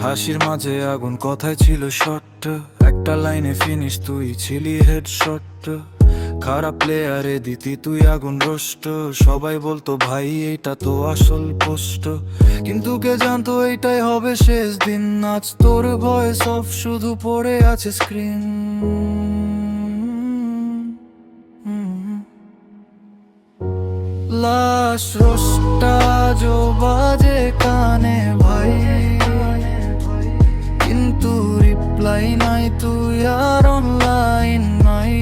হাসির মাঝে আগুন, কথায় ছিল শর্ট, একটা লাইনে ফিনিশ, তুই ছিলি হেডশট। খারাপ প্লেয়ারে দিতি তুই আগুন রোস্ট, সবাই বলতো ভাই এইটা তো আসল পোস্ট। কিন্তু কে জানতো এইটাই হবে শেষ দিন, আজ তোর ভয়েস অফ শুধু পড়ে আছে স্ক্রিন। লাশ রোস্টা জো বাজে কানে ভাই, কিন্তু রিপ্লাই নাই, তুই আর অনলাইন নাই।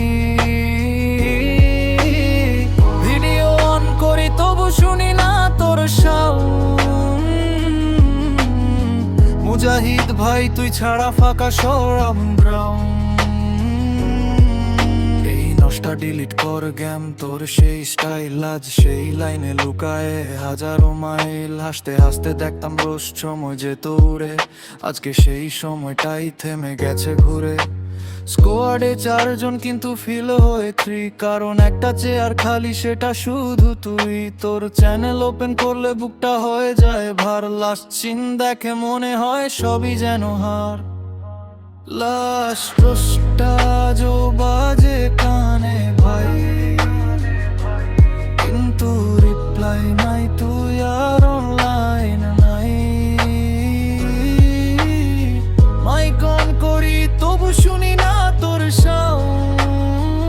ভিডিও অন করি তবু শুনি না তোর সাউন্ড। মুজাহিদ ভাই তুই ছাড়া ফাঁকা সব গ্রাউন্ড। এই নষ্টা ডিলিট কর গেম, তোর সেই স্টাইল আজ সেই লাইনে লুকায় হাজারো মাইল। হাসতে হাসতে দেখতাম রোজ সময় যেত উড়ে, আজকে সেই সময়টাই থেমে গেছে ঘুরে। স্কোয়াডে 4 জন কিন্তু ফিল হয়ে 3, কারণ একটা চেয়ার খালি সেটা শুধু তুই। তোর চ্যানেল ওপেন করলে বুকটা হয়ে যায় ভার, লাস্ট সিন দেখে মনে হয় সবই যেন হার। লাশ রোস্টা জো বাজে কানে ভাই, কিন্তু রিপ্লাই নাই, তুই আর অনলাইন নাই। মাইক অন করি তবু শুনি না তোর সাউন্ড।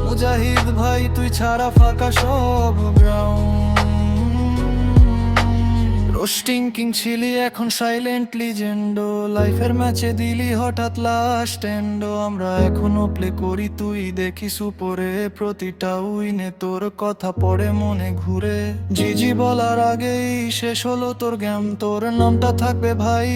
মুজাহিদ ভাই তুই ছাড়া ফাঁকা সব গ্রাউন্ড। রোস্টিং কিং ছিলি এখন সাইলেন্ট লিজেন্ডো, লাইফের ম্যাচে দিলি হঠাৎ লাস্ট এন্ডো। আমরা এখনো প্লে করি তুই দেখিস উপরে, প্রতিটা উইনে তোর কথা পড়ে মনে ঘুরে। জিজি বলার আগেই শেষ হলো তোর গেম, তোর নামটা থাকবে ভাই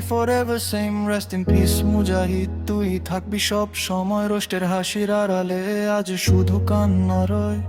forever same. Rest in peace Mujahid, তুই থাকবি সব সময় রোস্টের হাসির আড়ালে, আজ শুধু কান্না রয়।